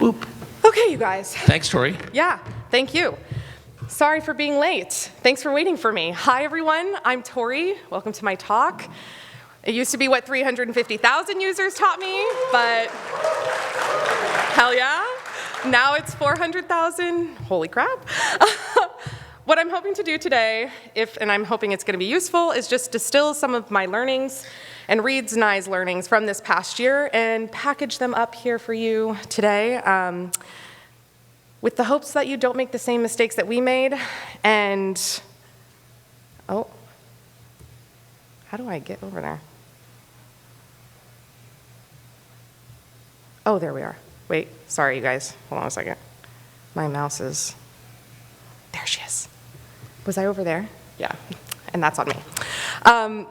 Boop. Okay, you guys. Thanks, Tori. Yeah, thank you. Sorry for being late. Thanks for waiting for me. Hi, everyone. I'm Tori. Welcome to my talk. It used to be what 350,000 users taught me, but hell yeah. Now it's 400,000. Holy crap. What I'm hoping to do today, and I'm hoping it's going to be useful, is just distill some of my learnings and Reed's and I's learnings from this past year and package them up here for you today with the hopes that you don't make the same mistakes that we made. And, oh, how do I get over there? Oh, there we are. Wait, sorry, you guys. Hold on a second. My mouse is, there she is. Was I over there? Yeah, and that's on me.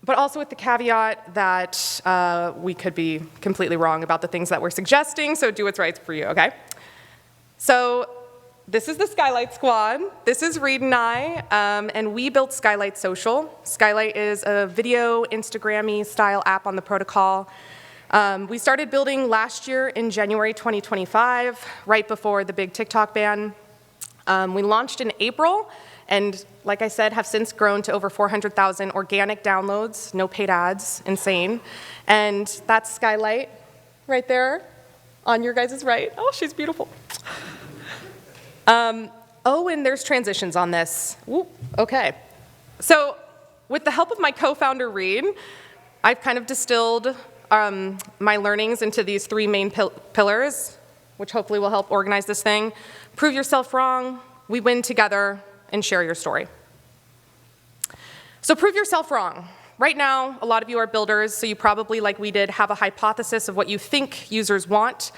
But also with the caveat that we could be completely wrong about the things that we're suggesting, so do what's right for you, okay? So this is the Skylight Squad. This is Reed and I, and we built Skylight Social. Skylight is a video, Instagram-y style app on the protocol. We started building last year in January 2025, right before the big TikTok ban. We launched in April, and like I said, have since grown to over 400,000 organic downloads, no paid ads, insane. And that's Skylight right there on your guys' right. Oh, she's beautiful. Oh, and there's transitions on this. Whoop, okay. So with the help of my co-founder, Reed, I've kind of distilled my learnings into these three main pillars, which hopefully will help organize this thing. Prove yourself wrong, we win together, and share your story. So prove yourself wrong. Right now, a lot of you are builders, so you probably, like we did, have a hypothesis of what you think users want,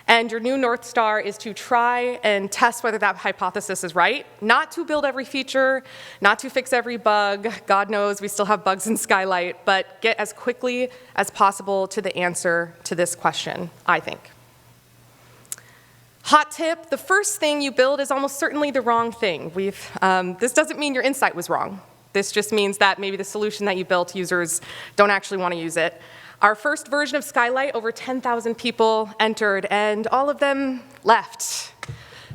and your new North Star is to try and test whether that hypothesis is right, not to build every feature, not to fix every bug. God knows we still have bugs in Skylight, but get as quickly as possible to the answer to this question, I think. Hot tip, the first thing you build is almost certainly the wrong thing. This doesn't mean your insight was wrong. This just means that maybe the solution that you built, users don't actually want to use it. Our first version of Skylight, over 10,000 people entered, and all of them left.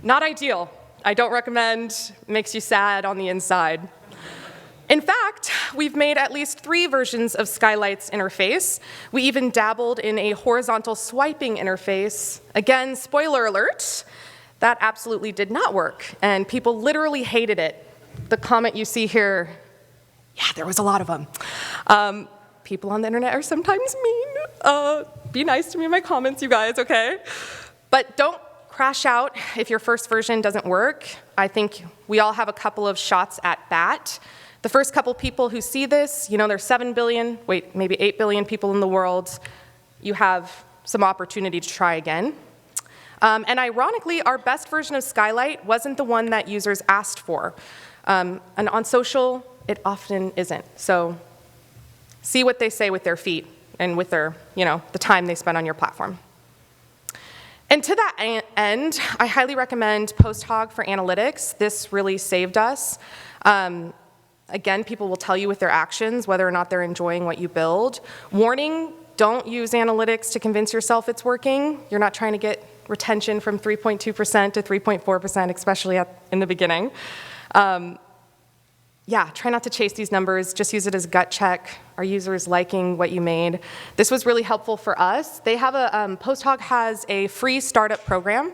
Not ideal. I don't recommend. Makes you sad on the inside. In fact, we've made at least 3 versions of Skylight's interface. We even dabbled in a horizontal swiping interface. Again, spoiler alert, that absolutely did not work, and people literally hated it. The comment you see here, yeah, there was a lot of them. People on the internet are sometimes mean. Be nice to me in my comments, you guys, okay? But don't crash out if your first version doesn't work. I think we all have a couple of shots at bat. The first couple people who see this, you know, there's 7 billion, wait, maybe 8 billion people in the world. You have some opportunity to try again. And ironically, our best version of Skylight wasn't the one that users asked for. And on social, it often isn't. So see what they say with their feet and with their, you know, the time they spend on your platform. And to that end, I highly recommend PostHog for analytics. This really saved us. Again, people will tell you with their actions whether or not they're enjoying what you build. Warning, don't use analytics to convince yourself it's working. You're not trying to get retention from 3.2% to 3.4%, especially in the beginning. Yeah, try not to chase these numbers. Just use it as a gut check. Are users liking what you made? This was really helpful for us. They have PostHog has a free startup program.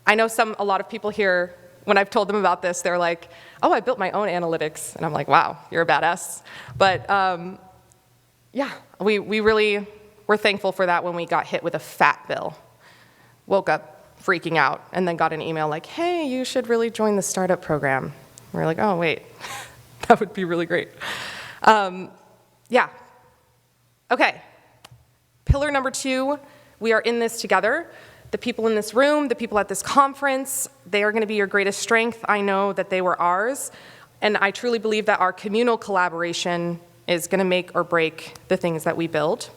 I know a lot of people here, when I've told them about this, they're like, oh, I built my own analytics. And I'm like, wow, you're a badass. But yeah, we really were thankful for that when we got hit with a fat bill. Woke up freaking out and then got an email like, hey, you should really join the startup program. We're like, oh, wait, that would be really great. Yeah. Okay. Pillar number 2, we are in this together. The people in this room, the people at this conference, they are going to be your greatest strength. I know that they were ours. And I truly believe that our communal collaboration is going to make or break the things that we build.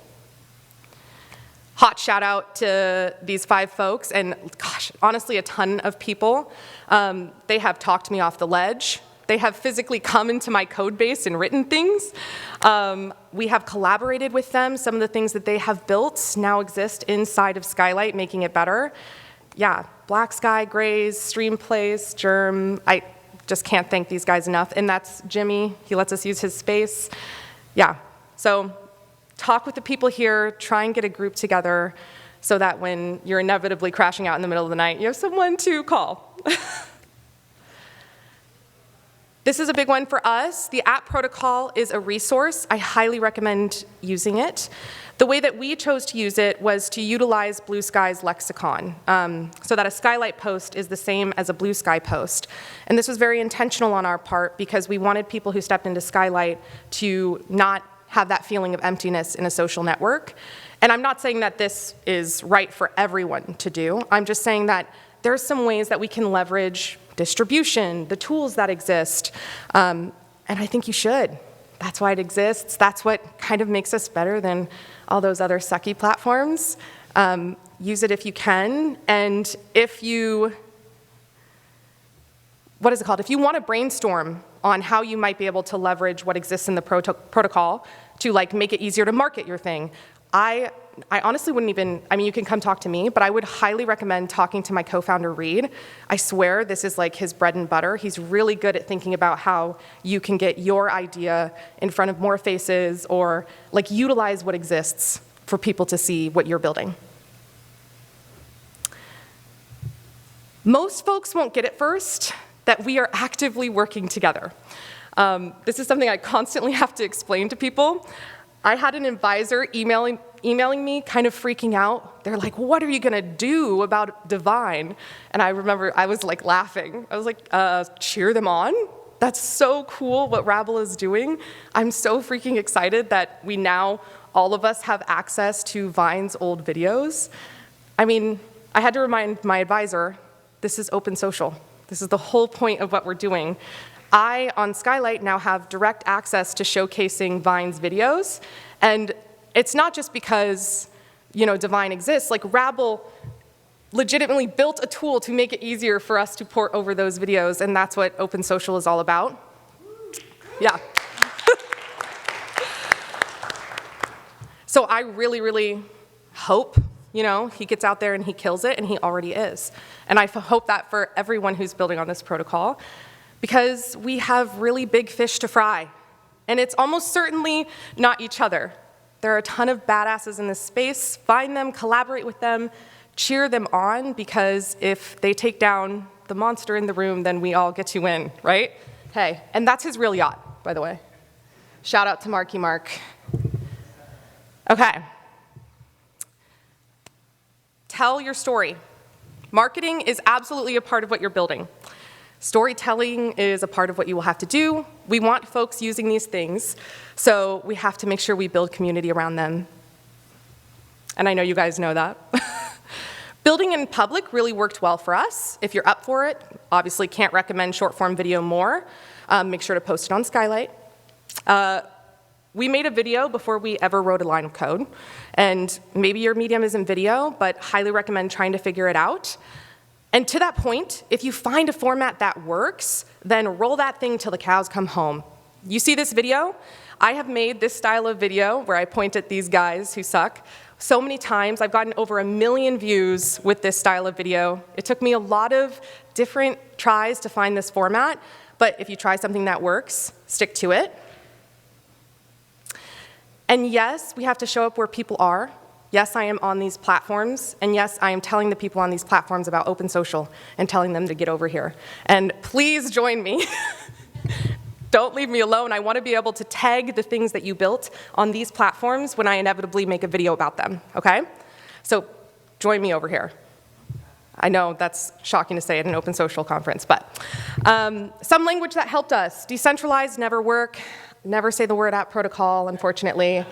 Hot shout out to these 5 folks, and gosh, honestly, a ton of people. They have talked me off the ledge. They have physically come into my code base and written things. We have collaborated with them. Some of the things that they have built now exist inside of Skylight, making it better. Yeah, Black Sky, Grays, Streamplace, Germ. I just can't thank these guys enough. And that's Jimmy. He lets us use his space. Yeah, so talk with the people here. Try and get a group together so that when you're inevitably crashing out in the middle of the night, you have someone to call. This is a big one for us. The app protocol is a resource. I highly recommend using it. The way that we chose to use it was to utilize Bluesky's lexicon, so that a Skylight post is the same as a Bluesky post. And this was very intentional on our part because we wanted people who stepped into Skylight to not have that feeling of emptiness in a social network. And I'm not saying that this is right for everyone to do. I'm just saying that there's some ways that we can leverage distribution, the tools that exist, and I think you should. That's why it exists. That's what kind of makes us better than all those other sucky platforms. Use it if you can, and if you, what is it called? If you want to brainstorm on how you might be able to leverage what exists in the protocol to like make it easier to market your thing, I honestly wouldn't even, I mean, you can come talk to me, but I would highly recommend talking to my co-founder, Reed. I swear this is like his bread and butter. He's really good at thinking about how you can get your idea in front of more faces or like utilize what exists for people to see what you're building. Most folks won't get it first, that we are actively working together. This is something I constantly have to explain to people. I had an advisor emailing me, kind of freaking out. They're like, what are you gonna do about Divine? And I remember I was like laughing. I was like, cheer them on? That's so cool what Rabble is doing. I'm so freaking excited that we now, all of us have access to Vine's old videos. I mean, I had to remind my advisor, this is open social. This is the whole point of what we're doing. I, on Skylight, now have direct access to showcasing Vine's videos, and it's not just because, you know, Divine exists. Like, Rabble legitimately built a tool to make it easier for us to port over those videos, and that's what open social is all about. Yeah. So I really, really hope, you know, he gets out there and he kills it, and he already is. And I hope that for everyone who's building on this protocol, because we have really big fish to fry. And it's almost certainly not each other. There are a ton of badasses in this space. Find them, collaborate with them, cheer them on, because if they take down the monster in the room, then we all get to win, right? Hey, and that's his real yacht, by the way. Shout out to Marky Mark. Okay. Tell your story. Marketing is absolutely a part of what you're building. Storytelling is a part of what you will have to do. We want folks using these things, so we have to make sure we build community around them. And I know you guys know that. Building in public really worked well for us. If you're up for it, obviously can't recommend short-form video more. Make sure to post it on Skylight. We made a video before we ever wrote a line of code. And maybe your medium isn't video, but highly recommend trying to figure it out. And to that point, if you find a format that works, then roll that thing till the cows come home. You see this video? I have made this style of video where I point at these guys who suck so many times. I've gotten over 1 million views with this style of video. It took me a lot of different tries to find this format, but if you try something that works, stick to it. And yes, we have to show up where people are. Yes, I am on these platforms, and yes, I am telling the people on these platforms about open social and telling them to get over here. And please join me. Don't leave me alone. I want to be able to tag the things that you built on these platforms when I inevitably make a video about them, okay? So join me over here. I know that's shocking to say at an open social conference, but some language that helped us. Decentralized, never work. Never say the word app protocol, unfortunately.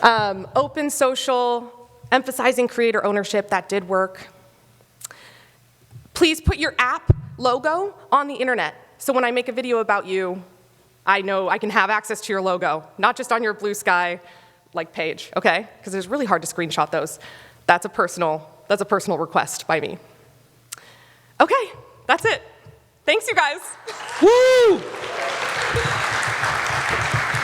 Open social, emphasizing creator ownership, that did work. Please put your app logo on the internet. So when I make a video about you, I know I can have access to your logo, not just on your Bluesky like page, okay? Because it's really hard to screenshot those. That's a personal request by me. Okay, that's it. Thanks, you guys. Woo!